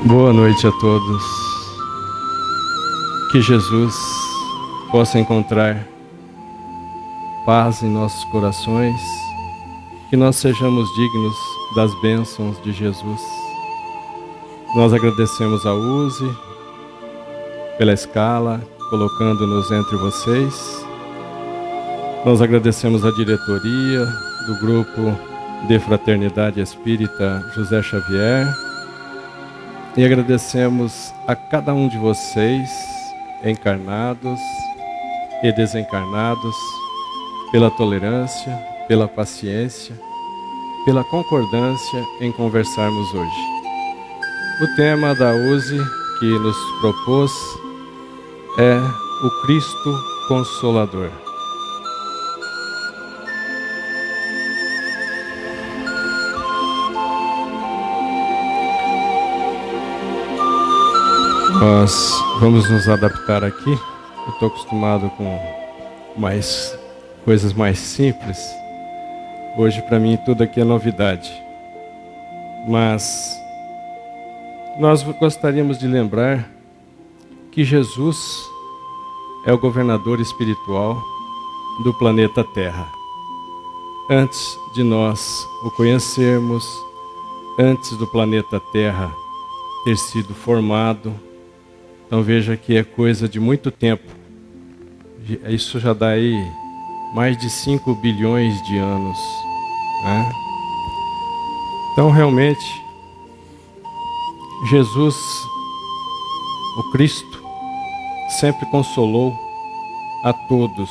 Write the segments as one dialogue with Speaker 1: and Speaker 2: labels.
Speaker 1: Boa noite a todos. Que Jesus possa encontrar paz em nossos corações, que nós sejamos dignos das bênçãos de Jesus. Nós agradecemos a Uzi pela escala, colocando-nos entre vocês. Nós agradecemos a diretoria do Grupo de Fraternidade Espírita José Xavier. E agradecemos a cada um de vocês, encarnados e desencarnados, pela tolerância, pela paciência, pela concordância em conversarmos hoje. O tema da USE que nos propôs é o Cristo Consolador. Nós vamos nos adaptar aqui. Eu estou acostumado com coisas mais simples. Hoje, para mim, tudo aqui é novidade. Mas nós gostaríamos de lembrar que Jesus é o governador espiritual do planeta Terra. Antes de nós o conhecermos, antes do planeta Terra ter sido formado, então veja que é coisa de muito tempo. Isso já dá aí mais de 5 bilhões de anos, né? Então realmente, Jesus, o Cristo, sempre consolou a todos.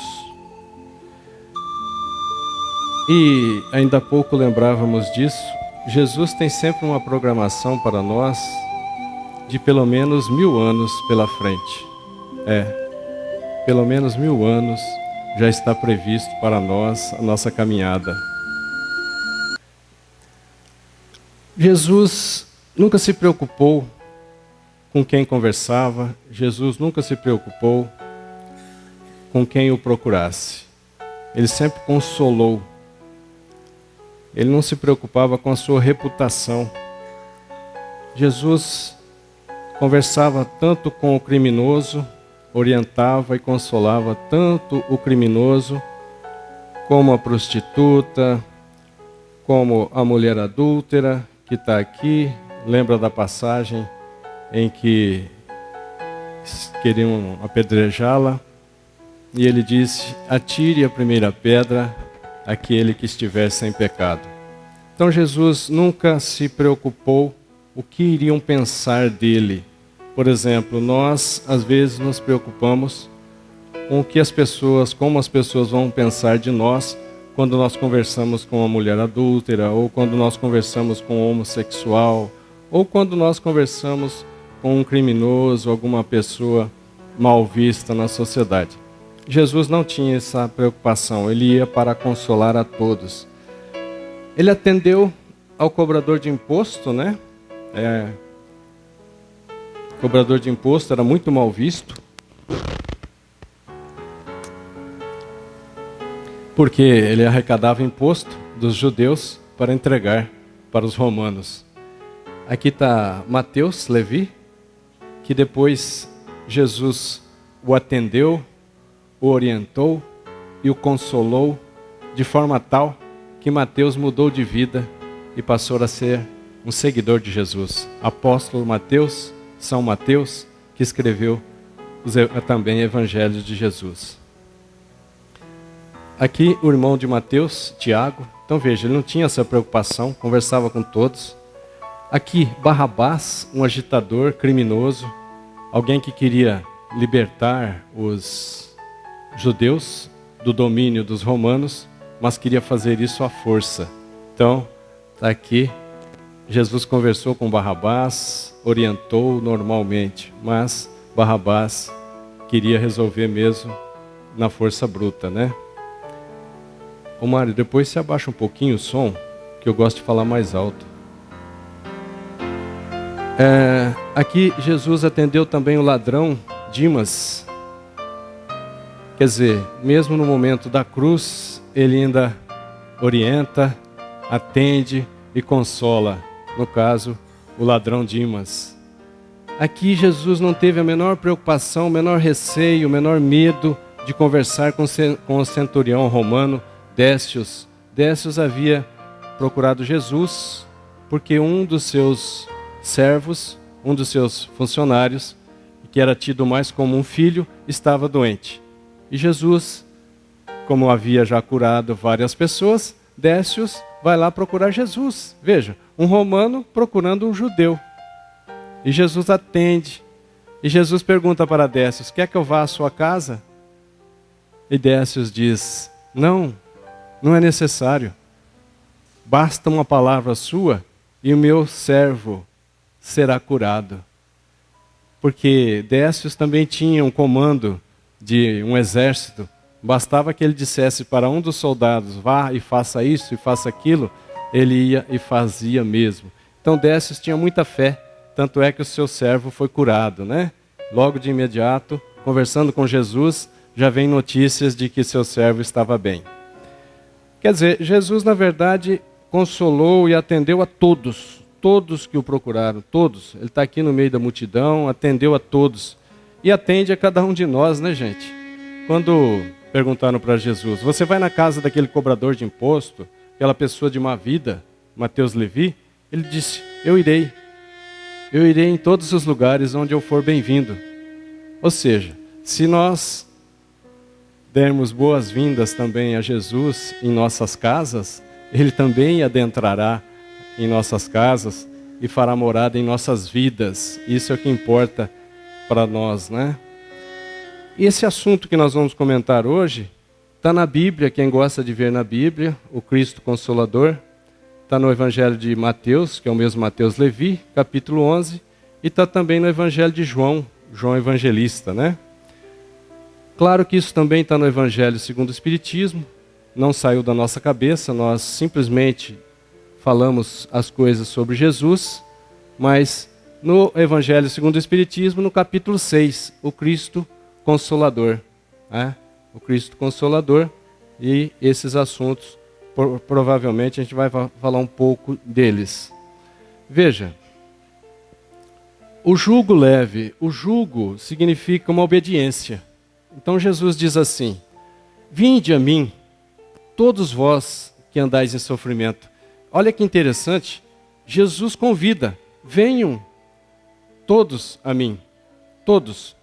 Speaker 1: E ainda há pouco lembrávamos disso. Jesus tem sempre uma programação para nós de pelo menos 1000 anos pela frente. Pelo menos 1000 anos já está previsto para nós a nossa caminhada. Jesus nunca se preocupou com quem conversava, Jesus nunca se preocupou com quem o procurasse. Ele sempre consolou. Ele não se preocupava com a sua reputação. Jesus conversava tanto com o criminoso, orientava e consolava tanto o criminoso, como a prostituta, como a mulher adúltera que está aqui. Lembra da passagem em que queriam apedrejá-la? E ele disse: atire a primeira pedra aquele que estiver sem pecado. Então Jesus nunca se preocupou o que iriam pensar dele. Por exemplo, nós às vezes nos preocupamos com o que como as pessoas vão pensar de nós quando nós conversamos com uma mulher adúltera, ou quando nós conversamos com um homossexual, ou quando nós conversamos com um criminoso, alguma pessoa mal vista na sociedade. Jesus não tinha essa preocupação, ele ia para consolar a todos. Ele atendeu ao cobrador de imposto, né? O cobrador de imposto era muito mal visto, porque ele arrecadava imposto dos judeus para entregar para os romanos. Aqui está Mateus, Levi, que depois Jesus o atendeu, o orientou e o consolou de forma tal que Mateus mudou de vida e passou a ser um seguidor de Jesus. Apóstolo Mateus, São Mateus, que escreveu também Evangelhos de Jesus. Aqui o irmão de Mateus, Tiago. Então veja, ele não tinha essa preocupação, conversava com todos. Aqui Barrabás, um agitador criminoso, alguém que queria libertar os judeus do domínio dos romanos, mas queria fazer isso à força. Então, está aqui, Jesus conversou com Barrabás, orientou normalmente, mas Barrabás queria resolver mesmo na força bruta, né? Ô Mário, depois você abaixa um pouquinho o som, que eu gosto de falar mais alto. Aqui Jesus atendeu também o ladrão Dimas. Quer dizer, mesmo no momento da cruz, ele ainda orienta, atende e consola. No caso, o ladrão Dimas. Aqui Jesus não teve a menor preocupação, o menor receio, o menor medo de conversar com o centurião romano, Décius. Décius havia procurado Jesus porque um dos seus servos, um dos seus funcionários, que era tido mais como um filho, estava doente. E Jesus, como havia já curado várias pessoas, Décius vai lá procurar Jesus. Veja, um romano procurando um judeu. E Jesus atende. E Jesus pergunta para Décius: quer que eu vá à sua casa? E Décius diz: não, não é necessário. Basta uma palavra sua e o meu servo será curado. Porque Décius também tinha um comando de um exército. Bastava que ele dissesse para um dos soldados: vá e faça isso e faça aquilo, ele ia e fazia mesmo. Então Décius tinha muita fé, tanto é que o seu servo foi curado, né? Logo de imediato, conversando com Jesus, já vem notícias de que seu servo estava bem. Quer dizer, Jesus na verdade consolou e atendeu a todos que o procuraram, todos. Ele está aqui no meio da multidão, atendeu a todos. E atende a cada um de nós, né, gente? Quando perguntaram para Jesus: você vai na casa daquele cobrador de imposto, aquela pessoa de má vida, Mateus Levi? Ele disse: eu irei em todos os lugares onde eu for bem-vindo. Ou seja, se nós dermos boas-vindas também a Jesus em nossas casas, Ele também adentrará em nossas casas e fará morada em nossas vidas. Isso é o que importa para nós, né? E esse assunto que nós vamos comentar hoje está na Bíblia. Quem gosta de ver na Bíblia, o Cristo Consolador, está no Evangelho de Mateus, que é o mesmo Mateus Levi, capítulo 11, e está também no Evangelho de João Evangelista, né? Claro que isso também está no Evangelho segundo o Espiritismo, não saiu da nossa cabeça, nós simplesmente falamos as coisas sobre Jesus, mas no Evangelho segundo o Espiritismo, no capítulo 6, o Cristo Consolador, né? O Cristo Consolador, e esses assuntos, provavelmente a gente vai falar um pouco deles. Veja, o jugo leve, o jugo significa uma obediência. Então Jesus diz assim: vinde a mim, todos vós que andais em sofrimento. Olha que interessante, Jesus convida: venham todos a mim, todos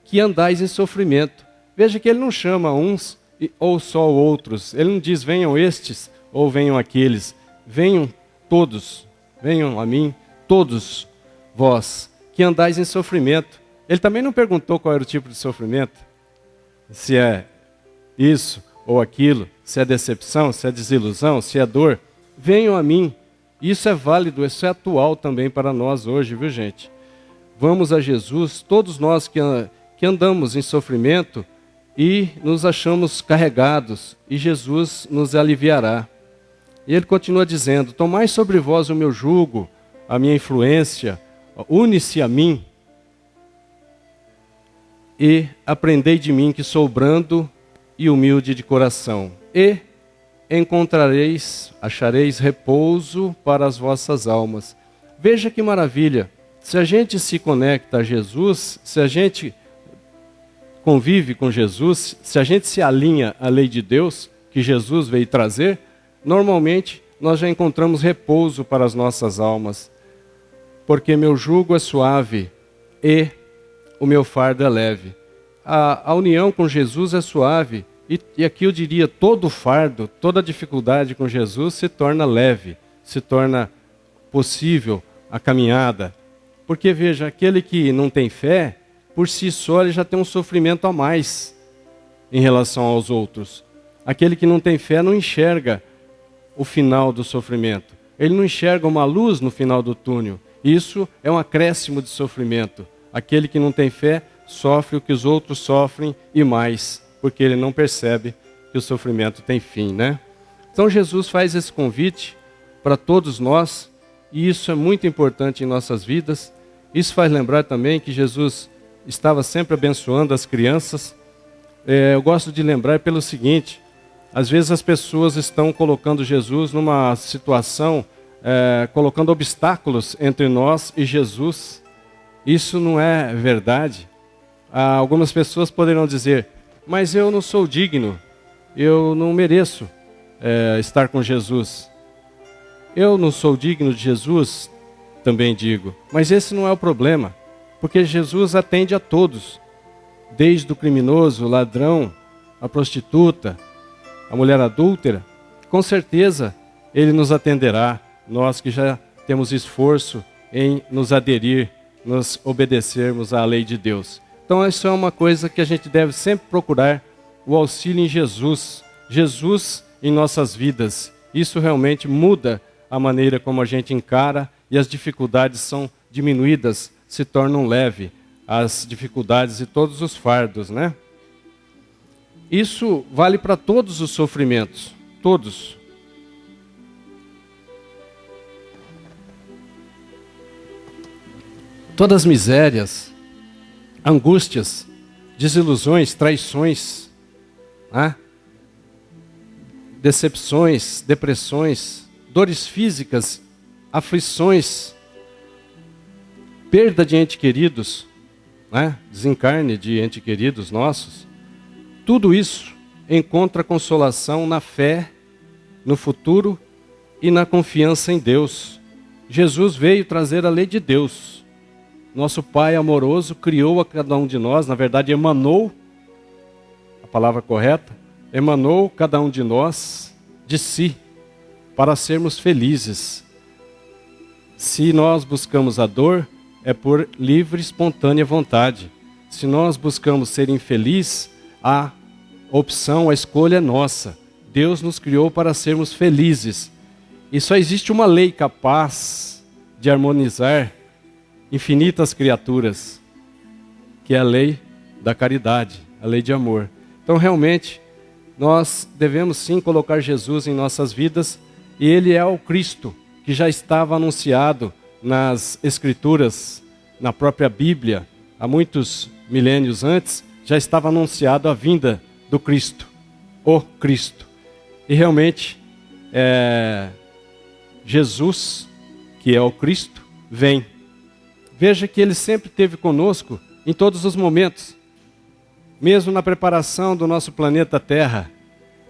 Speaker 1: que andais em sofrimento. Veja que ele não chama uns ou só outros, ele não diz venham estes ou venham aqueles, venham todos, venham a mim, todos vós que andais em sofrimento. Ele também não perguntou qual era o tipo de sofrimento, se é isso ou aquilo, se é decepção, se é desilusão, se é dor. Venham a mim. Isso é válido, isso é atual também para nós hoje, viu, gente? Vamos a Jesus, todos nós que andamos em sofrimento e nos achamos carregados, e Jesus nos aliviará. E ele continua dizendo: tomai sobre vós o meu jugo, a minha influência, une-se a mim, e aprendei de mim que sou brando e humilde de coração, e achareis repouso para as vossas almas. Veja que maravilha, se a gente se conecta a Jesus, se a gente convive com Jesus, se a gente se alinha à lei de Deus, que Jesus veio trazer, normalmente nós já encontramos repouso para as nossas almas. Porque meu jugo é suave e o meu fardo é leve. A união com Jesus é suave, e aqui eu diria, todo fardo, toda dificuldade com Jesus se torna leve, se torna possível a caminhada. Porque veja, aquele que não tem fé, por si só ele já tem um sofrimento a mais em relação aos outros. Aquele que não tem fé não enxerga o final do sofrimento. Ele não enxerga uma luz no final do túnel. Isso é um acréscimo de sofrimento. Aquele que não tem fé sofre o que os outros sofrem e mais, porque ele não percebe que o sofrimento tem fim, né? Então Jesus faz esse convite para todos nós, e isso é muito importante em nossas vidas. Isso faz lembrar também que Jesus estava sempre abençoando as crianças. Eu gosto de lembrar pelo seguinte: às vezes as pessoas estão colocando Jesus numa situação, colocando obstáculos entre nós e Jesus. isso não é verdade, algumas pessoas poderão dizer, mas eu não sou digno, eu não mereço estar com Jesus. Eu não sou digno de Jesus, também digo, mas esse não é o problema, porque Jesus atende a todos, desde o criminoso, o ladrão, a prostituta, a mulher adúltera. Com certeza Ele nos atenderá, nós que já temos esforço em nos aderir, nos obedecermos à lei de Deus. Então isso é uma coisa que a gente deve sempre procurar, o auxílio em Jesus, Jesus em nossas vidas. Isso realmente muda a maneira como a gente encara e as dificuldades são diminuídas, se tornam leve as dificuldades e todos os fardos, né? Isso vale para todos os sofrimentos, todos. Todas as misérias, angústias, desilusões, traições, né? Decepções, depressões, dores físicas, aflições, perda de entes queridos, né? Desencarne de entes queridos nossos. Tudo isso encontra consolação na fé, no futuro e na confiança em Deus. Jesus veio trazer a lei de Deus. Nosso Pai amoroso criou a cada um de nós, na verdade emanou, a palavra correta, emanou cada um de nós de si, para sermos felizes. Se nós buscamos a dor, é por livre e espontânea vontade. Se nós buscamos ser infeliz, a opção, a escolha é nossa. Deus nos criou para sermos felizes. E só existe uma lei capaz de harmonizar infinitas criaturas, que é a lei da caridade, a lei de amor. Então realmente, nós devemos sim colocar Jesus em nossas vidas, e Ele é o Cristo, que já estava anunciado nas Escrituras, na própria Bíblia, há muitos milênios antes, já estava anunciado a vinda do Cristo, o Cristo. E realmente, Jesus, que é o Cristo, vem. Veja que Ele sempre esteve conosco em todos os momentos, mesmo na preparação do nosso planeta Terra,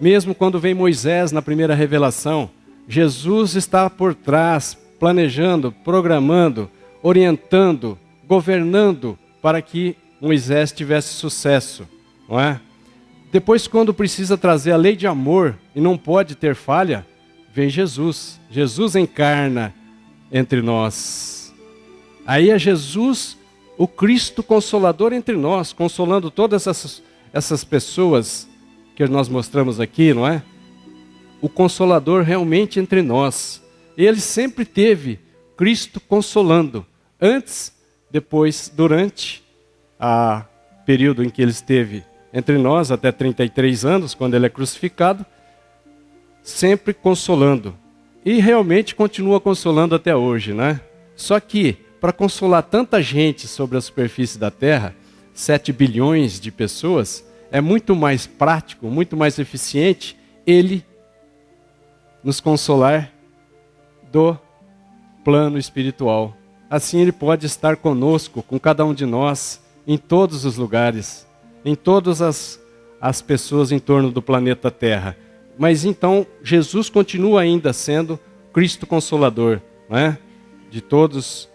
Speaker 1: mesmo quando vem Moisés na primeira revelação, Jesus está por trás, planejando, programando, orientando, governando para que Moisés tivesse sucesso, não é? Depois, quando precisa trazer a lei de amor e não pode ter falha, vem Jesus. Jesus encarna entre nós. Aí é Jesus, o Cristo Consolador entre nós, consolando todas essas pessoas que nós mostramos aqui, não é? O Consolador realmente entre nós. Ele sempre teve Cristo consolando. Antes, depois, durante o período em que Ele esteve entre nós, até 33 anos, quando Ele é crucificado, sempre consolando. E realmente continua consolando até hoje, né? Só que, para consolar tanta gente sobre a superfície da Terra, 7 bilhões de pessoas, é muito mais prático, muito mais eficiente Ele nos consolar do plano espiritual. Assim Ele pode estar conosco, com cada um de nós, em todos os lugares, em todas as pessoas em torno do planeta Terra. Mas então, Jesus continua ainda sendo Cristo Consolador, né? De todos,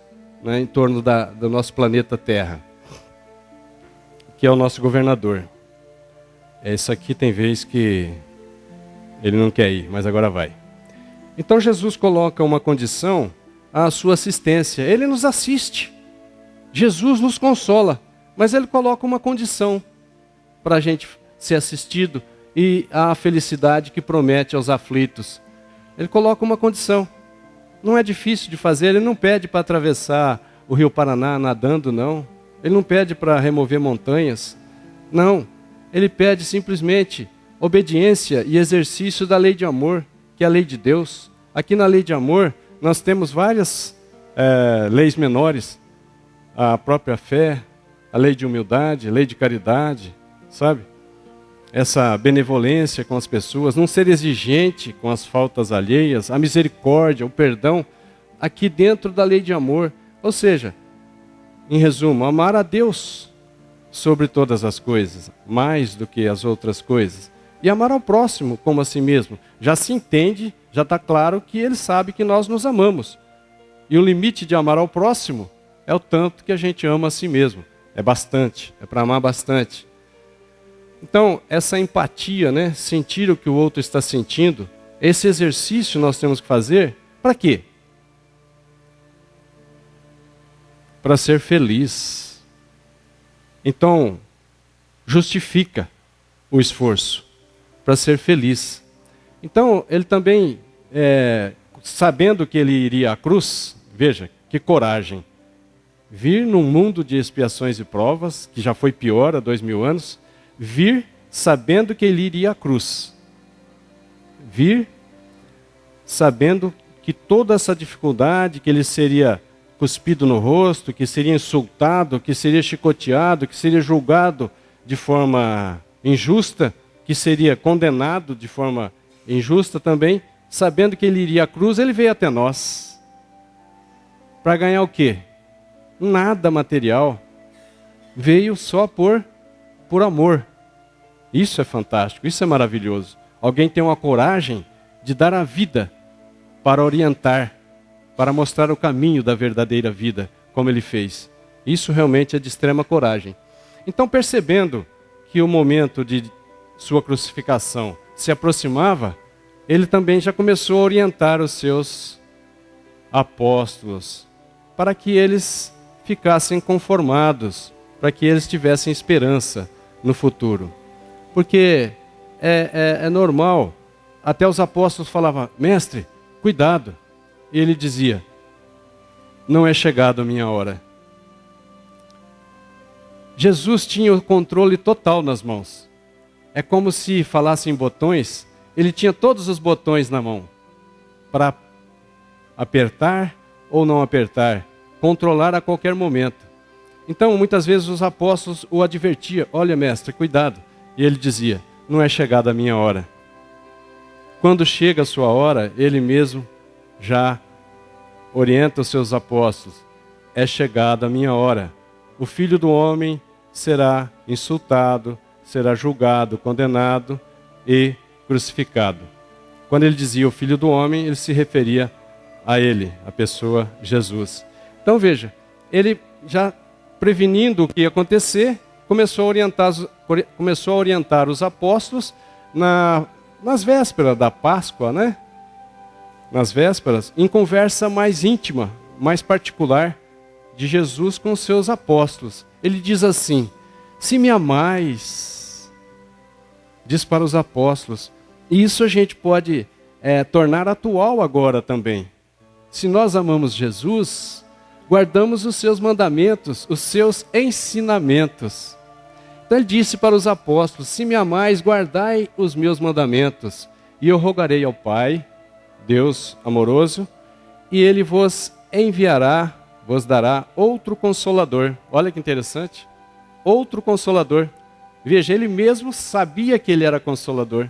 Speaker 1: né, em torno do nosso planeta Terra, que é o nosso governador. Isso aqui tem vez que ele não quer ir, mas agora vai. Então Jesus coloca uma condição à sua assistência. Ele nos assiste. Jesus nos consola, mas Ele coloca uma condição para a gente ser assistido e a felicidade que promete aos aflitos. Ele coloca uma condição. Não é difícil de fazer, Ele não pede para atravessar o Rio Paraná nadando, não. Ele não pede para remover montanhas. Não, Ele pede simplesmente obediência e exercício da lei de amor, que é a lei de Deus. Aqui na lei de amor, nós temos várias leis menores. A própria fé, a lei de humildade, a lei de caridade, sabe? Essa benevolência com as pessoas, não ser exigente com as faltas alheias, a misericórdia, o perdão, aqui dentro da lei de amor. Ou seja, Em resumo, amar a Deus sobre todas as coisas, mais do que as outras coisas. E amar ao próximo como a si mesmo. Já se entende, já está claro que ele sabe que nós nos amamos. E o limite de amar ao próximo é o tanto que a gente ama a si mesmo. É bastante, é para amar bastante. Então, essa empatia, né? Sentir o que o outro está sentindo, esse exercício nós temos que fazer, para quê? Para ser feliz. Então, justifica o esforço para ser feliz. Então, ele também, sabendo que ele iria à cruz, veja, que coragem. Vir num mundo de expiações e provas, que já foi pior há 2000 anos, vir sabendo que ele iria à cruz. Vir sabendo que toda essa dificuldade, que ele seria cuspido no rosto, que seria insultado, que seria chicoteado, que seria julgado de forma injusta, que seria condenado de forma injusta também, sabendo que ele iria à cruz, ele veio até nós. Para ganhar o quê? Nada material. Veio só por amor. Isso é fantástico, isso é maravilhoso. Alguém tem uma coragem de dar a vida para orientar, para mostrar o caminho da verdadeira vida, como ele fez. Isso realmente é de extrema coragem. Então, percebendo que o momento de sua crucificação se aproximava, ele também já começou a orientar os seus apóstolos para que eles ficassem conformados, para que eles tivessem esperança no futuro. Porque é normal, até os apóstolos falavam, mestre, cuidado. E ele dizia, não é chegada a minha hora. Jesus tinha o controle total nas mãos. É como se falasse em botões, ele tinha todos os botões na mão, para apertar ou não apertar, controlar a qualquer momento. Então, muitas vezes os apóstolos o advertiam, olha mestre, cuidado. E ele dizia, não é chegada a minha hora. Quando chega a sua hora, ele mesmo já orienta os seus apóstolos, é chegada a minha hora. O Filho do Homem será insultado, será julgado, condenado e crucificado. Quando ele dizia o Filho do Homem, ele se referia a ele, a pessoa Jesus. Então veja, ele já prevenindo o que ia acontecer, começou a orientar os apóstolos nas vésperas da Páscoa, né? Nas vésperas, em conversa mais íntima, mais particular de Jesus com os seus apóstolos. Ele diz assim, se me amais, diz para os apóstolos, e isso a gente pode tornar atual agora também. Se nós amamos Jesus, guardamos os seus mandamentos, os seus ensinamentos. Então ele disse para os apóstolos, se me amais, guardai os meus mandamentos, e eu rogarei ao Pai, Deus amoroso, e ele vos enviará, vos dará outro Consolador. Olha que interessante, outro Consolador. Veja, ele mesmo sabia que ele era Consolador.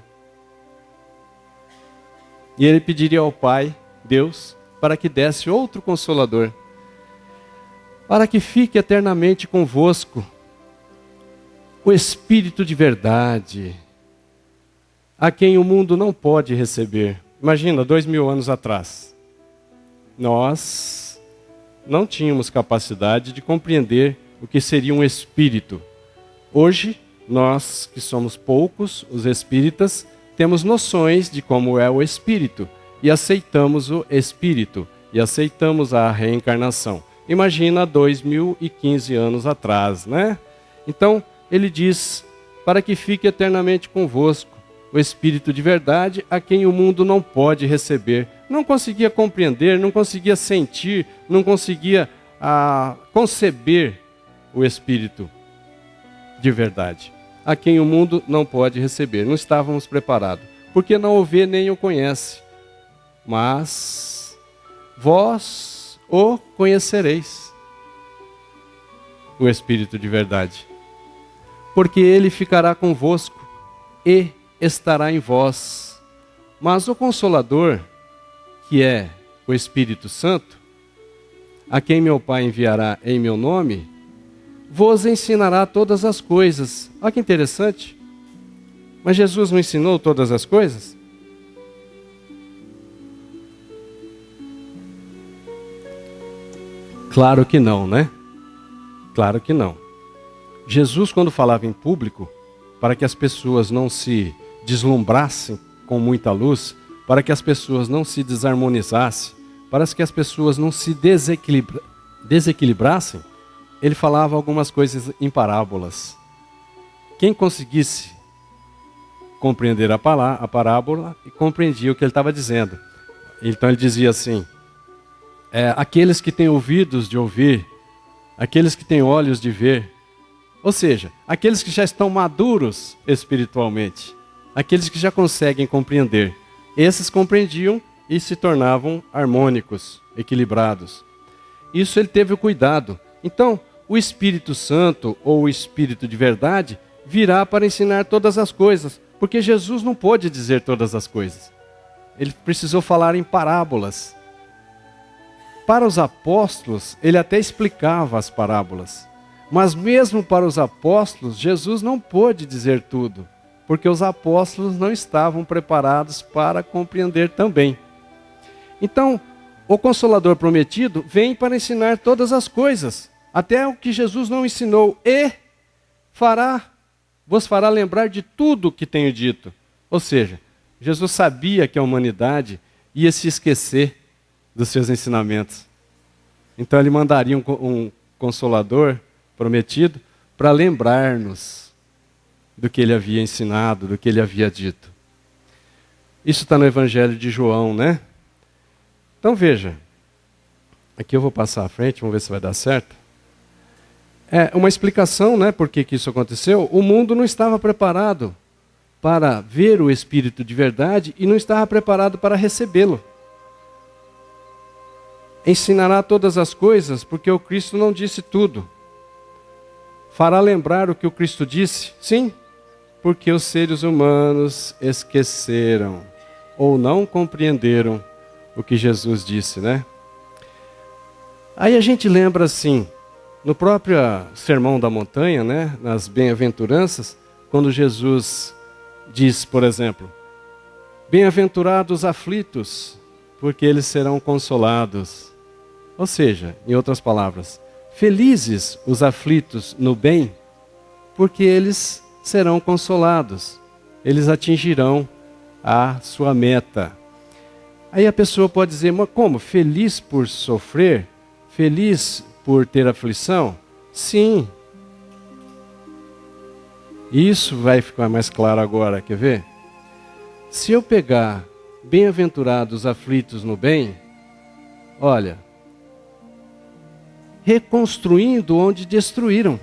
Speaker 1: E ele pediria ao Pai, Deus, para que desse outro Consolador, para que fique eternamente convosco o Espírito de verdade, a quem o mundo não pode receber. Imagina, 2000 anos atrás, nós não tínhamos capacidade de compreender o que seria um espírito. Hoje, nós que somos poucos, os espíritas, temos noções de como é o espírito e aceitamos o espírito e aceitamos a reencarnação. Imagina 2015 anos atrás, né? Então, ele diz, para que fique eternamente convosco o Espírito de verdade, a quem o mundo não pode receber. Não conseguia compreender, não conseguia sentir, não conseguia conceber o Espírito de verdade, a quem o mundo não pode receber. Não estávamos preparados, porque não o vê nem o conhece. Mas vós o conhecereis, o Espírito de verdade, porque ele ficará convosco e estará em vós. Mas o Consolador, que é o Espírito Santo, a quem meu Pai enviará em meu nome, vos ensinará todas as coisas. Olha que interessante. Mas Jesus não ensinou todas as coisas? Claro que não, né? Claro que não. Jesus, quando falava em público, para que as pessoas não se deslumbrassem com muita luz, para que as pessoas não se desarmonizassem, para que as pessoas não se desequilibrassem, ele falava algumas coisas em parábolas. Quem conseguisse compreender a parábola, compreendia o que ele estava dizendo. Então ele dizia assim: aqueles que têm ouvidos de ouvir, aqueles que têm olhos de ver, ou seja, aqueles que já estão maduros espiritualmente, aqueles que já conseguem compreender, esses compreendiam e se tornavam harmônicos, equilibrados. Isso ele teve o cuidado. Então, o Espírito Santo, ou o Espírito de verdade, virá para ensinar todas as coisas, porque Jesus não pôde dizer todas as coisas. Ele precisou falar em parábolas. Para os apóstolos, ele até explicava as parábolas. Mas mesmo para os apóstolos, Jesus não pôde dizer tudo, porque os apóstolos não estavam preparados para compreender também. Então, o Consolador prometido vem para ensinar todas as coisas, até o que Jesus não ensinou, e vos fará lembrar de tudo o que tenho dito. Ou seja, Jesus sabia que a humanidade ia se esquecer dos seus ensinamentos. Então ele mandaria um Consolador prometido para lembrar-nos do que ele havia ensinado, do que ele havia dito. Isso está no Evangelho de João, né? Então veja, aqui eu vou passar à frente, vamos ver se vai dar certo. É uma explicação, né, por que isso aconteceu. O mundo não estava preparado para ver o Espírito de verdade e não estava preparado para recebê-lo. Ensinará todas as coisas, porque o Cristo não disse tudo. Fará lembrar o que o Cristo disse? Sim, porque os seres humanos esqueceram ou não compreenderam o que Jesus disse, né? Aí a gente lembra assim, no próprio Sermão da Montanha, né, nas Bem-aventuranças, quando Jesus diz, por exemplo, bem-aventurados os aflitos, porque eles serão consolados. Ou seja, em outras palavras, felizes os aflitos no bem, porque eles serão consolados. Eles atingirão a sua meta. Aí a pessoa pode dizer, mas como? Feliz por sofrer? Feliz por ter aflição? Sim. Isso vai ficar mais claro agora, quer ver? Se eu pegar bem-aventurados aflitos no bem, olha, reconstruindo onde destruíram.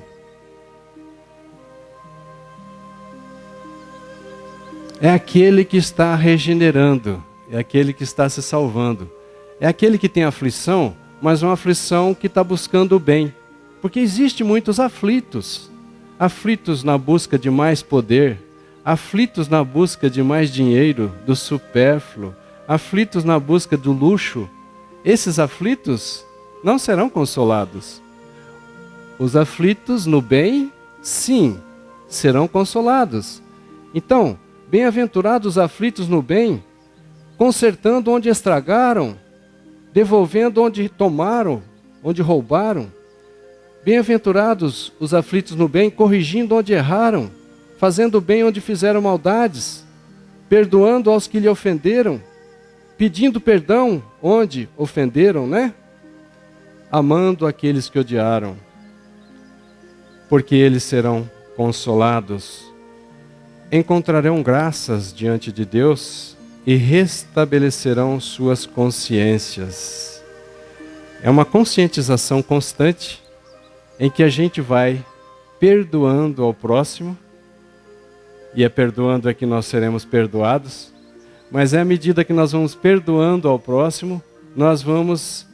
Speaker 1: É aquele que está regenerando, é aquele que está se salvando. É aquele que tem aflição, mas uma aflição que está buscando o bem. Porque existe muitos aflitos. Aflitos na busca de mais poder, aflitos na busca de mais dinheiro, do supérfluo, aflitos na busca do luxo. Esses aflitos não serão consolados. Os aflitos no bem, sim, serão consolados. Então, bem-aventurados os aflitos no bem, consertando onde estragaram, devolvendo onde tomaram, onde roubaram. Bem-aventurados os aflitos no bem, corrigindo onde erraram, fazendo bem onde fizeram maldades, perdoando aos que lhe ofenderam, pedindo perdão onde ofenderam, né? Amando aqueles que odiaram, porque eles serão consolados. Encontrarão graças diante de Deus e restabelecerão suas consciências. É uma conscientização constante em que a gente vai perdoando ao próximo, e é perdoando é que nós seremos perdoados, mas é à medida que nós vamos perdoando ao próximo, nós vamos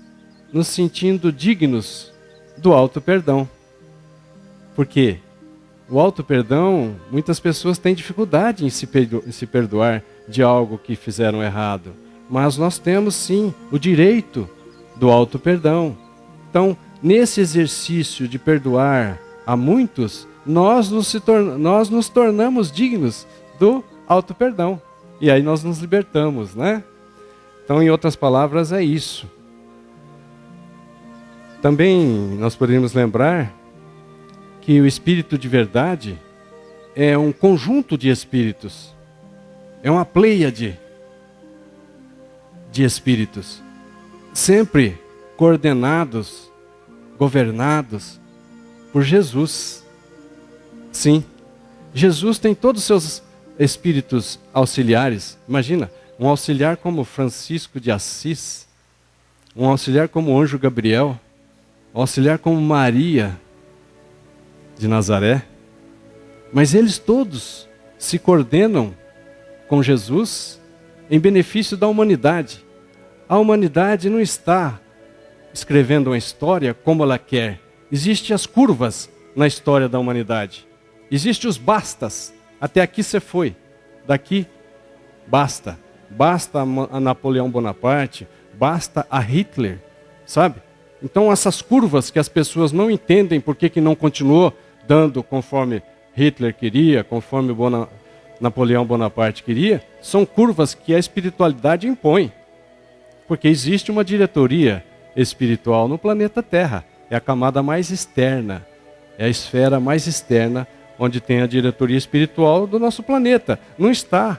Speaker 1: nos sentindo dignos do auto-perdão. Por quê? O auto-perdão, muitas pessoas têm dificuldade em se perdoar de algo que fizeram errado, mas nós temos sim o direito do auto-perdão. Então, nesse exercício de perdoar a muitos, nós nos tornamos dignos do auto-perdão. E aí nós nos libertamos, né? Então, em outras palavras, é isso. Também nós poderíamos lembrar que o Espírito de verdade é um conjunto de espíritos. É uma pleiade de espíritos. Sempre coordenados, governados por Jesus. Sim, Jesus tem todos os seus espíritos auxiliares. Imagina, um auxiliar como Francisco de Assis, um auxiliar como o anjo Gabriel, um auxiliar como Maria de Nazaré. Mas eles todos se coordenam com Jesus em benefício da humanidade. A humanidade não está escrevendo uma história como ela quer. Existem as curvas na história da humanidade. Existem os bastas. Até aqui você foi. Daqui, basta. Basta a Napoleão Bonaparte. Basta a Hitler. Sabe? Então essas curvas que as pessoas não entendem por que não continuou dando conforme Hitler queria, conforme Napoleão Bonaparte queria, são curvas que a espiritualidade impõe. Porque existe uma diretoria espiritual no planeta Terra. É a camada mais externa, é a esfera mais externa, onde tem a diretoria espiritual do nosso planeta. Não está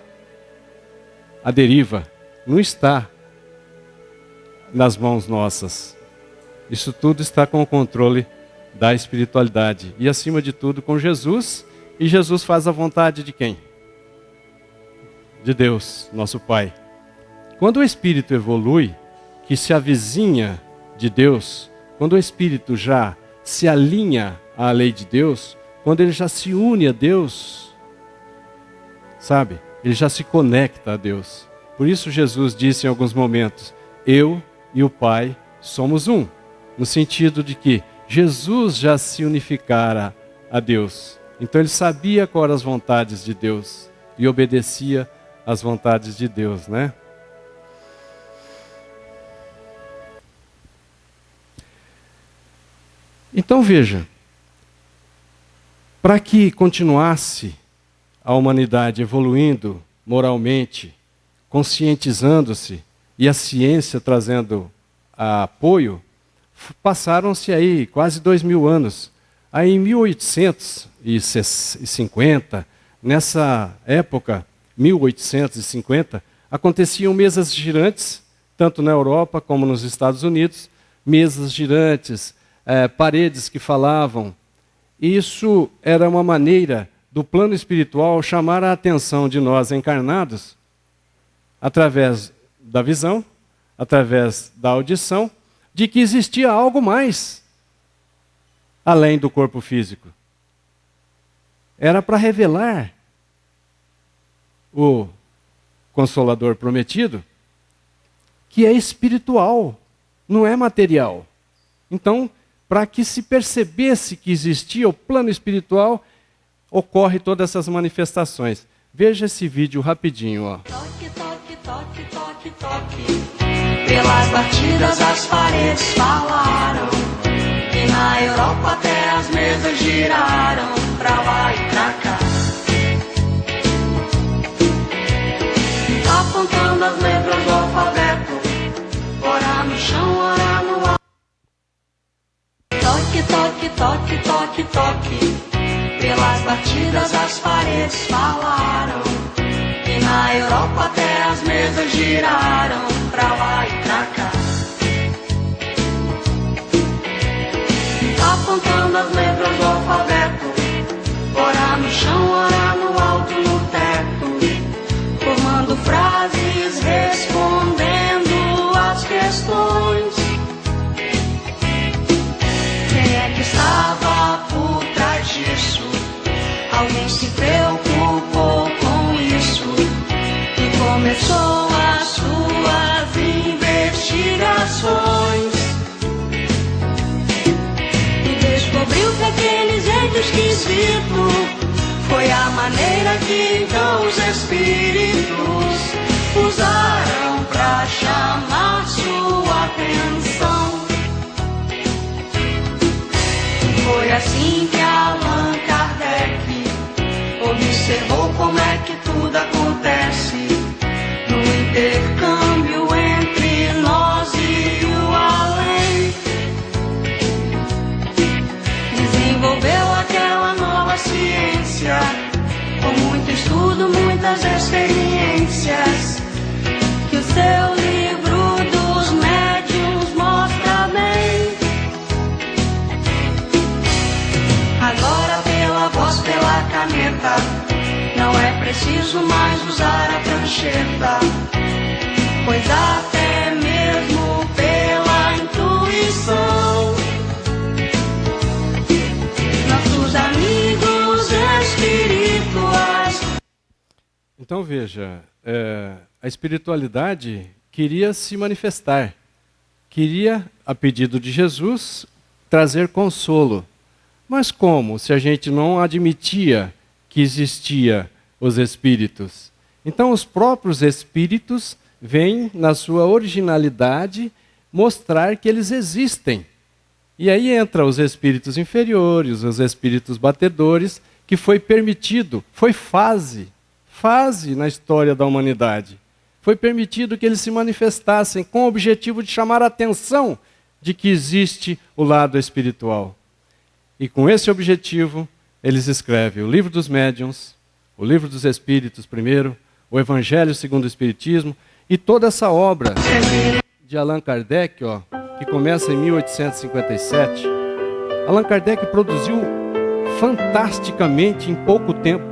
Speaker 1: à deriva, não está nas mãos nossas. Isso tudo está com o controle da espiritualidade. E acima de tudo com Jesus. E Jesus faz a vontade de quem? De Deus, nosso Pai. Quando o Espírito evolui, que se avizinha de Deus, quando o Espírito já se alinha à lei de Deus, quando ele já se une a Deus, sabe? Ele já se conecta a Deus. Por isso Jesus disse em alguns momentos, eu e o Pai somos um. No sentido de que Jesus já se unificara a Deus. Então ele sabia quais eram as vontades de Deus e obedecia às vontades de Deus, né? Então veja, para que continuasse a humanidade evoluindo moralmente, conscientizando-se e a ciência trazendo apoio, passaram-se aí quase 2000 anos. Aí em 1850, nessa época, 1850, aconteciam mesas girantes, tanto na Europa como nos Estados Unidos, mesas girantes, paredes que falavam. Isso era uma maneira do plano espiritual chamar a atenção de nós encarnados, através da visão, através da audição, de que existia algo mais, além do corpo físico. Era para revelar o Consolador prometido, que é espiritual, não é material. Então, para que se percebesse que existia o plano espiritual, ocorre todas essas manifestações. Veja esse vídeo rapidinho, ó.
Speaker 2: Toque, toque, toque, toque, toque. Pelas batidas as paredes falaram. E na Europa até as mesas giraram pra lá e pra cá. Apontando as letras do alfabeto. Ora no chão, ora no ar. Toque, toque, toque, toque, toque. Pelas batidas as paredes falaram. E na Europa até as mesas giraram pra lá e pra cá. Apontando as letras do alfabeto. Ora no chão, ora no alto, no teto. Formando frases, respondendo às questões. Quem é que estava por trás disso? Alguém se preocupou com isso e começou as suas investigações. E descobriu que aquele jeito esquisito foi a maneira que então os espíritos usaram pra chamar sua atenção. Foi assim que a observou como é que tudo acontece no intercâmbio entre nós e o além. Desenvolveu aquela nova ciência com muito estudo, muitas experiências, que o seu livro dos médiuns mostra bem. Agora pela voz, pela caneta, não é preciso mais usar a prancheta, pois até mesmo pela intuição, nossos amigos espirituais.
Speaker 1: Então veja, a espiritualidade queria se manifestar, queria, a pedido de Jesus, trazer consolo. Mas como, se a gente não admitia que existia os espíritos? Então os próprios espíritos vêm, na sua originalidade, mostrar que eles existem. E aí entra os espíritos inferiores, os espíritos batedores, que foi permitido, foi fase na história da humanidade. Foi permitido que eles se manifestassem com o objetivo de chamar a atenção de que existe o lado espiritual. E com esse objetivo, eles escrevem o Livro dos Médiuns, o Livro dos Espíritos primeiro, o Evangelho segundo o Espiritismo, e toda essa obra de Allan Kardec, que começa em 1857. Allan Kardec produziu fantasticamente em pouco tempo,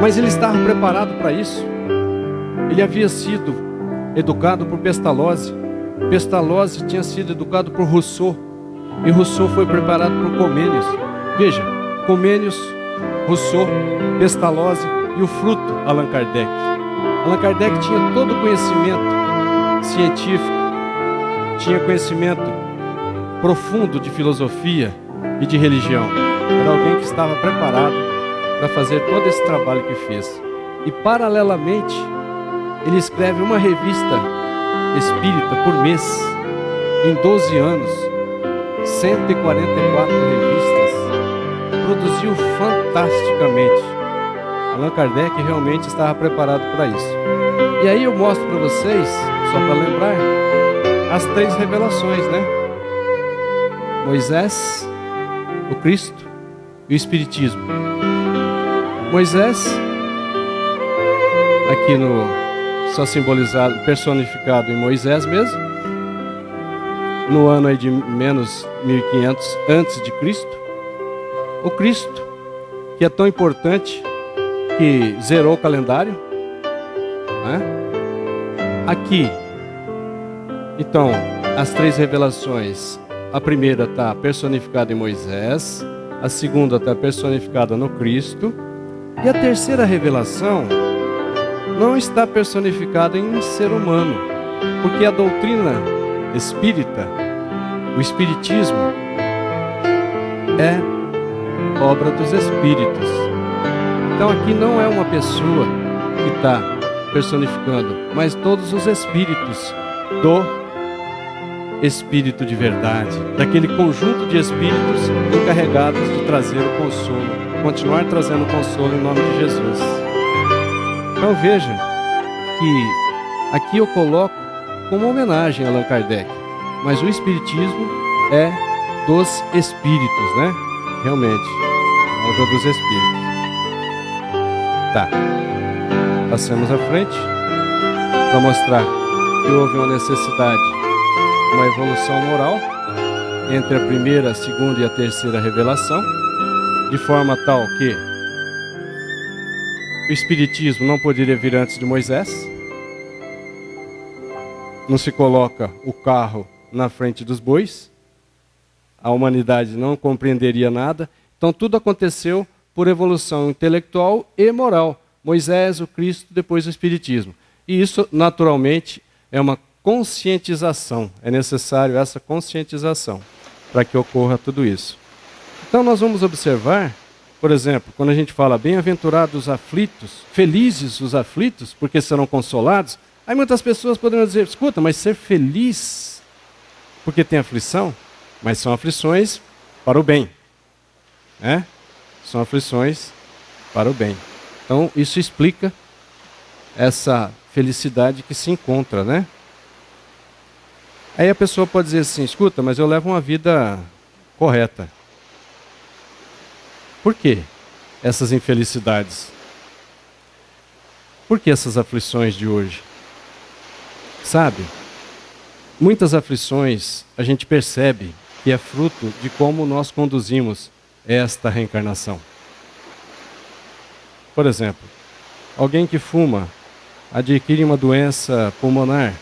Speaker 1: mas ele estava preparado para isso. Ele havia sido educado por Pestalozzi, Pestalozzi tinha sido educado por Rousseau, e Rousseau foi preparado por Comênios. Veja, Comênios, Rousseau, Pestalozzi e o fruto, Allan Kardec. Allan Kardec tinha todo o conhecimento científico, tinha conhecimento profundo de filosofia e de religião. Era alguém que estava preparado para fazer todo esse trabalho que fez. E, paralelamente, ele escreve uma revista espírita por mês, em 12 anos, 144 revistas, produziu fantasticamente. Allan Kardec realmente estava preparado para isso. E aí eu mostro para vocês, só para lembrar, as 3 revelações, né? Moisés, o Cristo e o Espiritismo. Moisés, aqui só simbolizado, personificado em Moisés mesmo, no ano aí de menos 1500 antes de Cristo. O Cristo, que é tão importante que zerou o calendário, né? Aqui, então, as 3 revelações. A primeira está personificada em Moisés, a segunda está personificada no Cristo, e a terceira revelação não está personificada em ser humano, porque a doutrina espírita, o espiritismo, é obra dos espíritos. Então aqui não é uma pessoa que está personificando, mas todos os espíritos do Espírito de verdade, daquele conjunto de espíritos encarregados de trazer o consolo, continuar trazendo consolo em nome de Jesus. Então veja que aqui eu coloco como homenagem a Allan Kardec, mas o Espiritismo é dos Espíritos, né? Realmente, é obra dos Espíritos. Tá, passemos à frente para mostrar que houve uma necessidade, uma evolução moral entre a primeira, a segunda e a terceira revelação, de forma tal que o Espiritismo não poderia vir antes de Moisés, não se coloca o carro na frente dos bois, a humanidade não compreenderia nada, então tudo aconteceu por evolução intelectual e moral. Moisés, o Cristo, depois o Espiritismo. E isso, naturalmente, é uma conscientização, é necessário essa conscientização para que ocorra tudo isso. Então nós vamos observar, por exemplo, quando a gente fala bem-aventurados os aflitos, felizes os aflitos, porque serão consolados, aí muitas pessoas poderão dizer, escuta, mas ser feliz porque tem aflição? Mas são aflições para o bem, né? São aflições para o bem. Então, isso explica essa felicidade que se encontra, né? Aí a pessoa pode dizer assim, escuta, mas eu levo uma vida correta. Por quê essas infelicidades? Por que essas aflições de hoje? Sabe, muitas aflições a gente percebe que é fruto de como nós conduzimos esta reencarnação. Por exemplo, alguém que fuma adquire uma doença pulmonar.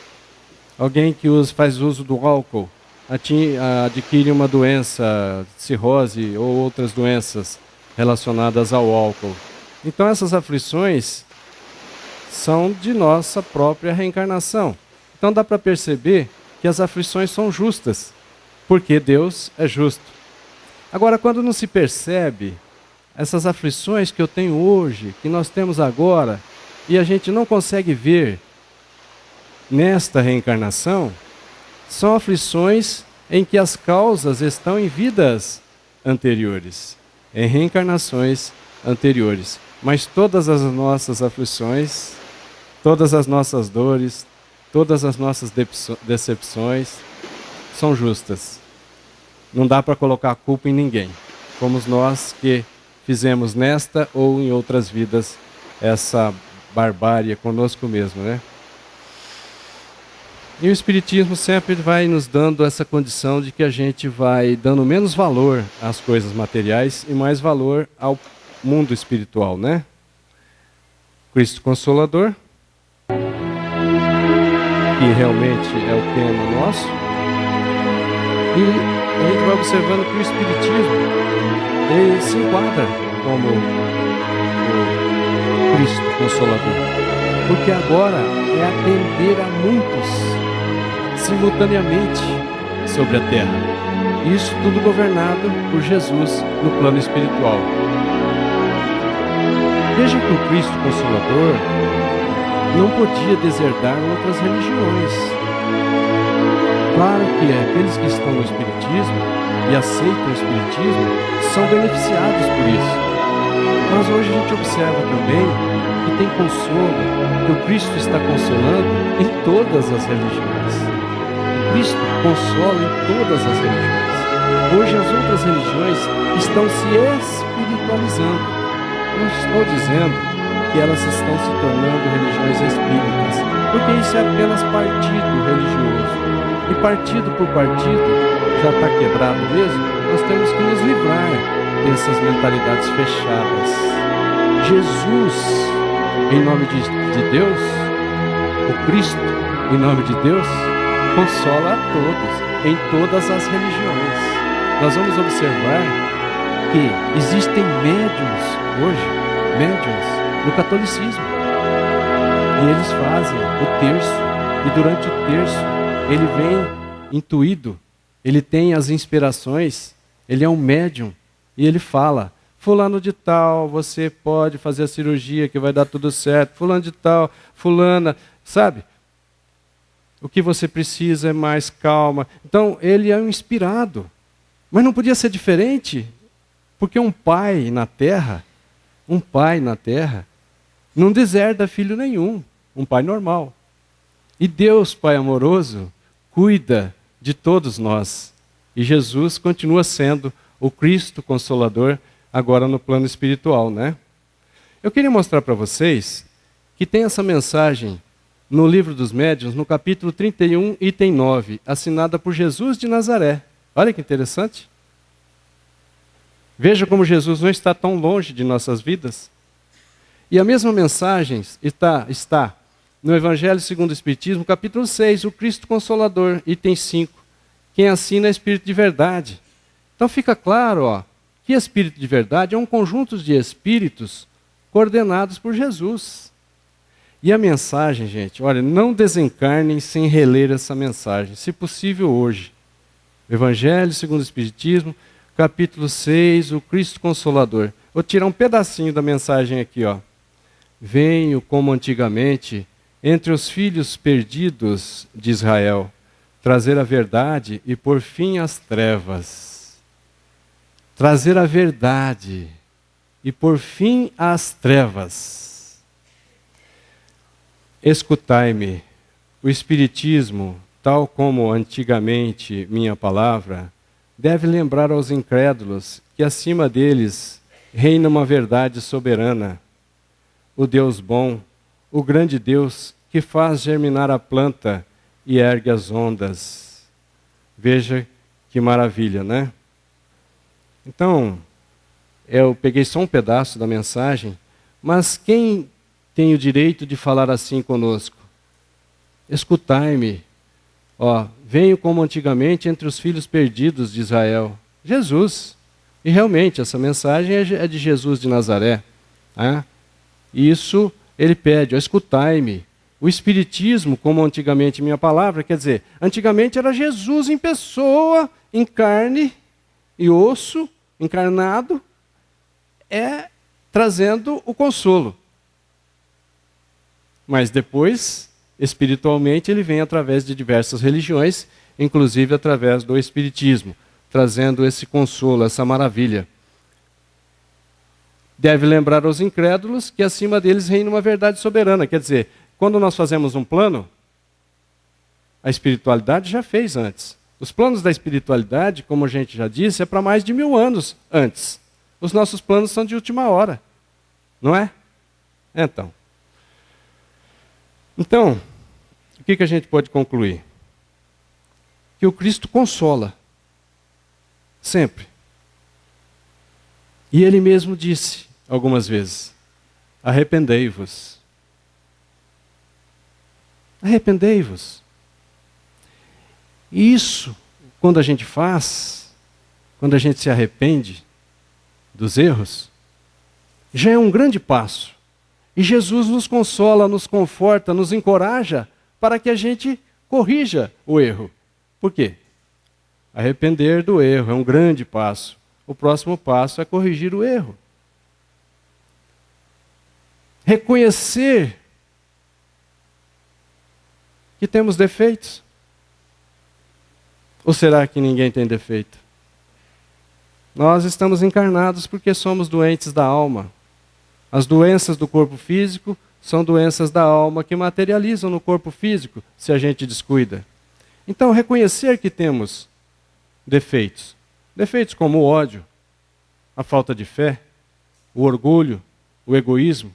Speaker 1: Alguém que faz uso do álcool adquire uma doença, cirrose ou outras doenças relacionadas ao álcool. Então essas aflições são de nossa própria reencarnação. Então dá para perceber que as aflições são justas, porque Deus é justo. Agora, quando não se percebe essas aflições que eu tenho hoje, que nós temos agora, e a gente não consegue ver nesta reencarnação, são aflições em que as causas estão em vidas anteriores, em reencarnações anteriores. Mas todas as nossas aflições, todas as nossas dores, todas as nossas decepções são justas. Não dá para colocar a culpa em ninguém. Fomos nós que fizemos nesta ou em outras vidas essa barbárie conosco mesmo, né? E o Espiritismo sempre vai nos dando essa condição de que a gente vai dando menos valor às coisas materiais e mais valor ao mundo espiritual, né? Cristo Consolador, que realmente é o tema nosso. E a gente vai observando que o Espiritismo ele se enquadra como o Cristo Consolador. Porque agora é atender a muitos simultaneamente sobre a terra. Isso tudo governado por Jesus no plano espiritual. Veja que o Cristo Consolador não podia deserdar outras religiões. Claro que aqueles que estão no Espiritismo e aceitam o Espiritismo são beneficiados por isso. Mas hoje a gente observa também que tem consolo, que o Cristo está consolando em todas as religiões. O Cristo consola em todas as religiões. Hoje as outras religiões estão se espiritualizando. Não estou dizendo que elas estão se tornando religiões espíritas, porque isso é apenas partido religioso. E partido por partido, já está quebrado mesmo, nós temos que nos livrar dessas mentalidades fechadas. Jesus, em nome de Deus, o Cristo, em nome de Deus, consola a todos, em todas as religiões. Nós vamos observar que existem médiuns hoje, médiuns no catolicismo. E eles fazem o terço, e durante o terço ele vem intuído, ele tem as inspirações, ele é um médium, e ele fala, fulano de tal, você pode fazer a cirurgia que vai dar tudo certo, fulano de tal, fulana, sabe? O que você precisa é mais calma. Então, ele é um inspirado. Mas não podia ser diferente, porque um pai na terra, não deserda filho nenhum, um pai normal. E Deus, Pai amoroso, cuida de todos nós. E Jesus continua sendo o Cristo Consolador, agora no plano espiritual, né? Eu queria mostrar para vocês que tem essa mensagem no Livro dos Médiuns, no capítulo 31, item 9, assinada por Jesus de Nazaré. Olha que interessante. Veja como Jesus não está tão longe de nossas vidas. E a mesma mensagem está no Evangelho segundo o Espiritismo, capítulo 6, o Cristo Consolador, item 5. Quem assina é Espírito de Verdade. Então fica claro, ó, que Espírito de Verdade é um conjunto de espíritos coordenados por Jesus. E a mensagem, gente, olha, não desencarnem sem reler essa mensagem, se possível hoje. Evangelho segundo o Espiritismo, capítulo 6, o Cristo Consolador. Vou tirar um pedacinho da mensagem aqui, ó. Venho como antigamente entre os filhos perdidos de Israel, trazer a verdade e pôr fim às trevas. Trazer a verdade e por fim às trevas. Escutai-me. O Espiritismo, tal como antigamente minha palavra, deve lembrar aos incrédulos que acima deles reina uma verdade soberana, o Deus bom, o grande Deus que faz germinar a planta e ergue as ondas. Veja que maravilha, né? Então, eu peguei só um pedaço da mensagem, mas quem tem o direito de falar assim conosco? Escutai-me, venho como antigamente entre os filhos perdidos de Israel. Jesus. E realmente, essa mensagem é de Jesus de Nazaré. Isso ele pede, escutai-me. O Espiritismo, como antigamente minha palavra, quer dizer, antigamente era Jesus em pessoa, em carne e osso, encarnado, trazendo o consolo. Mas depois, espiritualmente, ele vem através de diversas religiões, inclusive através do Espiritismo, trazendo esse consolo, essa maravilha. Deve lembrar aos incrédulos que acima deles reina uma verdade soberana. Quer dizer, quando nós fazemos um plano, a espiritualidade já fez antes. Os planos da espiritualidade, como a gente já disse, é para mais de 1000 anos antes. Os nossos planos são de última hora, não é? Então, o que a gente pode concluir? Que o Cristo consola, sempre. E ele mesmo disse algumas vezes, arrependei-vos. Arrependei-vos. E isso, quando a gente faz, quando a gente se arrepende dos erros, já é um grande passo. E Jesus nos consola, nos conforta, nos encoraja para que a gente corrija o erro. Por quê? Arrepender do erro é um grande passo. O próximo passo é corrigir o erro. Reconhecer que temos defeitos. Ou será que ninguém tem defeito? Nós estamos encarnados porque somos doentes da alma. As doenças do corpo físico são doenças da alma que materializam no corpo físico, se a gente descuida. Então, reconhecer que temos defeitos. Defeitos como o ódio, a falta de fé, o orgulho, o egoísmo,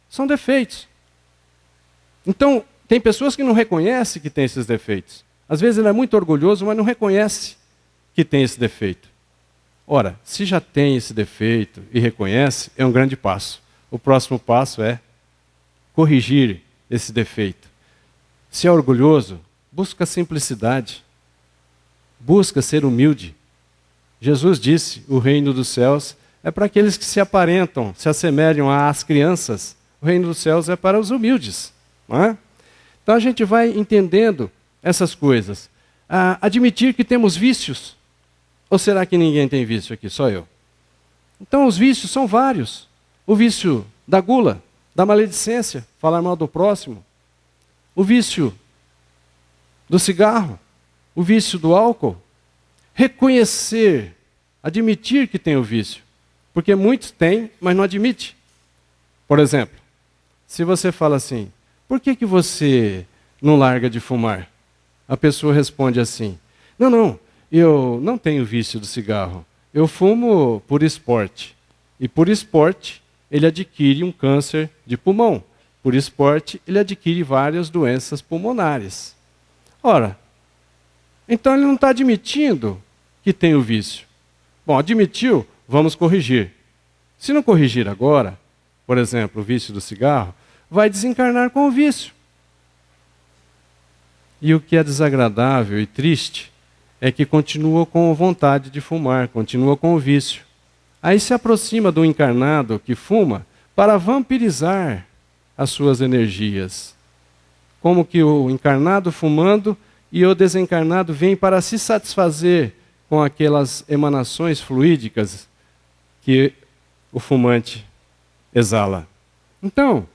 Speaker 1: são defeitos. Então, tem pessoas que não reconhecem que tem esses defeitos. Às vezes ele é muito orgulhoso, mas não reconhece que tem esse defeito. Ora, se já tem esse defeito e reconhece, é um grande passo. O próximo passo é corrigir esse defeito. Se é orgulhoso, busca simplicidade. Busca ser humilde. Jesus disse, o reino dos céus é para aqueles que se aparentam, se assemelham às crianças. O reino dos céus é para os humildes. Não é? Então a gente vai entendendo essas coisas. Admitir que temos vícios. Ou será que ninguém tem vício aqui, só eu? Então os vícios são vários. O vício da gula, da maledicência, falar mal do próximo. O vício do cigarro. O vício do álcool. Reconhecer, admitir que tem o vício. Porque muitos têm, mas não admitem. Por exemplo, se você fala assim, por que você não larga de fumar? A pessoa responde assim, não, eu não tenho vício do cigarro. Eu fumo por esporte. E por esporte, ele adquire um câncer de pulmão. Por esporte, ele adquire várias doenças pulmonares. Ora, então ele não está admitindo que tem o vício. Bom, admitiu, vamos corrigir. Se não corrigir agora, por exemplo, o vício do cigarro, vai desencarnar com o vício. E o que é desagradável e triste é que continua com vontade de fumar, continua com o vício. Aí se aproxima do encarnado que fuma para vampirizar as suas energias. Como que o encarnado fumando e o desencarnado vem para se satisfazer com aquelas emanações fluídicas que o fumante exala. Então,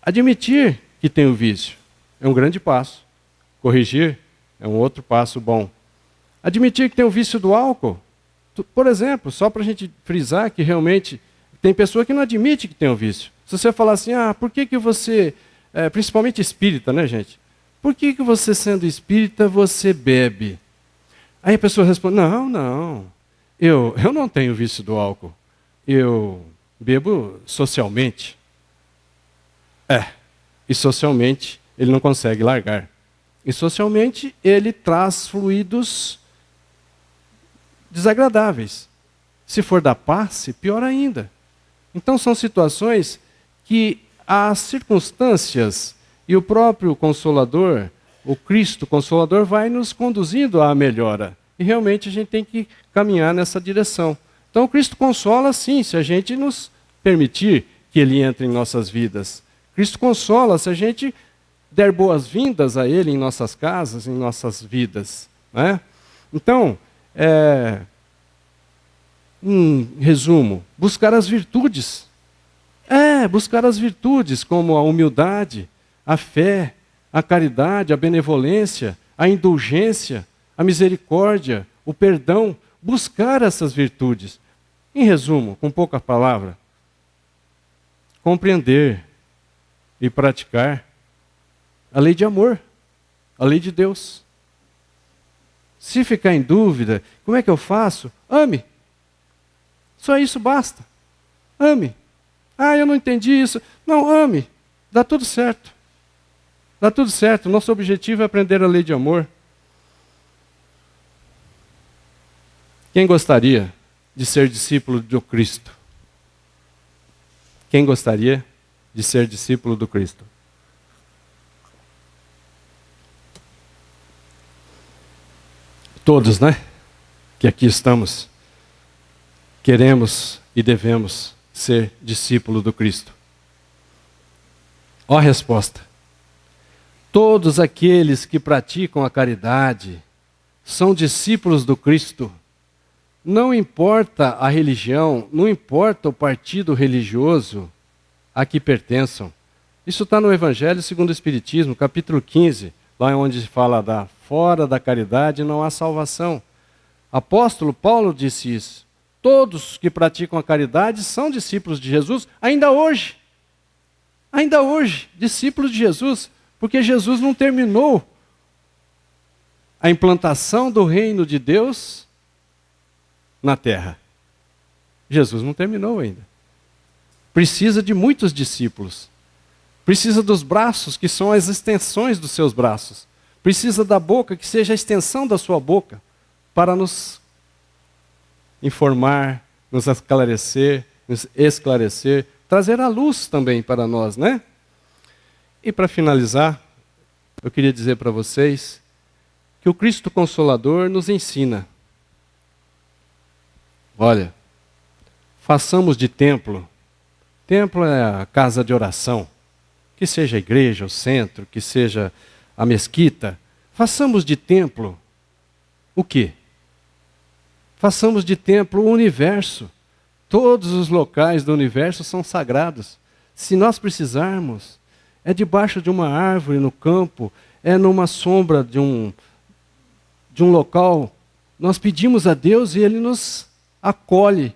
Speaker 1: admitir que tem o vício é um grande passo. Corrigir é um outro passo bom. Admitir que tem o vício do álcool, por exemplo, só para a gente frisar que realmente tem pessoa que não admite que tem um vício. Se você falar assim, por que você, principalmente espírita, né, gente? Por que você, sendo espírita, você bebe? Aí a pessoa responde, não, eu não tenho vício do álcool. Eu bebo socialmente. E socialmente ele não consegue largar. E socialmente ele traz fluidos desagradáveis. Se for da passe, pior ainda. Então são situações que as circunstâncias e o próprio Consolador, o Cristo Consolador, vai nos conduzindo à melhora. E realmente a gente tem que caminhar nessa direção. Então o Cristo consola sim, se a gente nos permitir que Ele entre em nossas vidas. Cristo consola se a gente der boas-vindas a Ele em nossas casas, em nossas vidas. Né? Então, em resumo, buscar as virtudes. Buscar as virtudes como a humildade, a fé, a caridade, a benevolência, a indulgência, a misericórdia, o perdão. Buscar essas virtudes. Em resumo, com pouca palavra, compreender e praticar a lei de amor, a lei de Deus. Se ficar em dúvida, como é que eu faço? Ame. Só isso basta. Ame. Eu não entendi isso. Não, ame. Dá tudo certo. Dá tudo certo. Nosso objetivo é aprender a lei de amor. Quem gostaria de ser discípulo do Cristo? Quem gostaria de ser discípulo do Cristo? Todos, né? Que aqui estamos, queremos e devemos ser discípulo do Cristo. Ó a resposta. Todos aqueles que praticam a caridade são discípulos do Cristo. Não importa a religião, não importa o partido religioso a que pertençam. Isso está no Evangelho segundo o Espiritismo, capítulo 15, lá onde se fala fora da caridade não há salvação. Apóstolo Paulo disse isso. Todos que praticam a caridade são discípulos de Jesus, ainda hoje. Ainda hoje, discípulos de Jesus, porque Jesus não terminou a implantação do reino de Deus na terra. Jesus não terminou ainda. Precisa de muitos discípulos. Precisa dos braços, que são as extensões dos seus braços. Precisa da boca, que seja a extensão da sua boca, para nos informar, nos esclarecer, trazer a luz também para nós, né? E para finalizar, eu queria dizer para vocês que o Cristo Consolador nos ensina. Olha, façamos de templo. Templo é a casa de oração. Que seja a igreja, o centro, que seja a mesquita. Façamos de templo o quê? Façamos de templo o universo. Todos os locais do universo são sagrados. Se nós precisarmos, é debaixo de uma árvore no campo, é numa sombra de um local. Nós pedimos a Deus e Ele nos acolhe,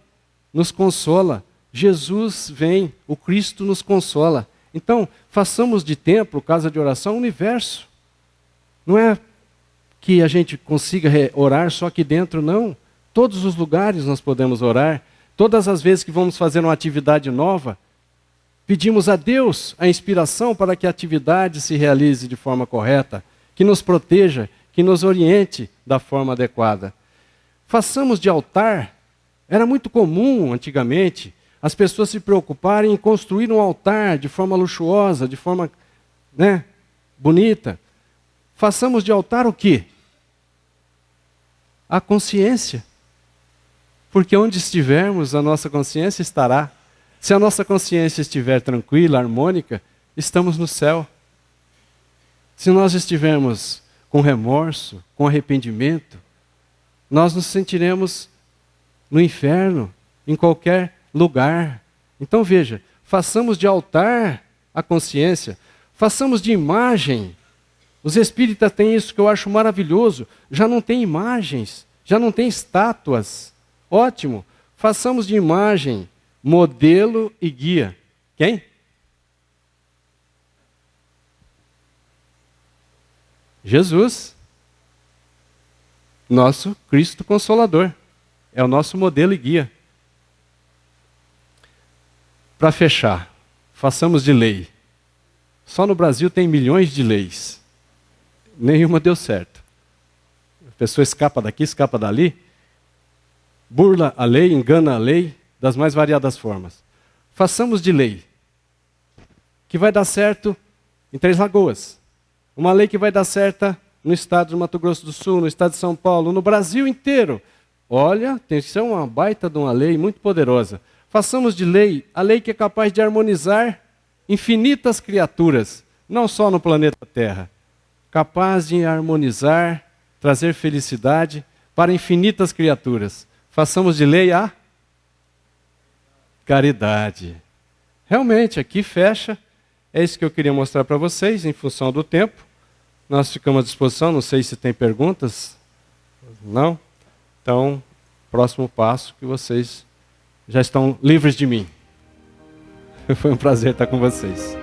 Speaker 1: nos consola. Jesus vem, o Cristo nos consola. Então, façamos de templo, casa de oração, universo. Não é que a gente consiga orar só aqui dentro, não. Todos os lugares nós podemos orar. Todas as vezes que vamos fazer uma atividade nova, pedimos a Deus a inspiração para que a atividade se realize de forma correta, que nos proteja, que nos oriente da forma adequada. Façamos de altar. Era muito comum antigamente as pessoas se preocuparem em construir um altar de forma luxuosa, de forma, bonita. Façamos de altar o quê? A consciência. Porque onde estivermos, a nossa consciência estará. Se a nossa consciência estiver tranquila, harmônica, estamos no céu. Se nós estivermos com remorso, com arrependimento, nós nos sentiremos no inferno, em qualquer lugar. Então veja, façamos de altar a consciência, façamos de imagem. Os espíritas têm isso que eu acho maravilhoso, já não tem imagens, já não tem estátuas. Ótimo, façamos de imagem modelo e guia. Quem? Jesus. Nosso Cristo Consolador. É o nosso modelo e guia. Para fechar, façamos de lei. Só no Brasil tem milhões de leis. Nenhuma deu certo. A pessoa escapa daqui, escapa dali, burla a lei, engana a lei, das mais variadas formas. Façamos de lei que vai dar certo em Três Lagoas. Uma lei que vai dar certo no estado do Mato Grosso do Sul, no estado de São Paulo, no Brasil inteiro. Olha, tem que ser uma baita de uma lei muito poderosa. Façamos de lei a lei que é capaz de harmonizar infinitas criaturas, não só no planeta Terra. Capaz de harmonizar, trazer felicidade para infinitas criaturas. Façamos de lei a caridade. Realmente, aqui fecha. É isso que eu queria mostrar para vocês, em função do tempo. Nós ficamos à disposição, não sei se tem perguntas. Não? Então, próximo passo, que vocês já estão livres de mim. Foi um prazer estar com vocês.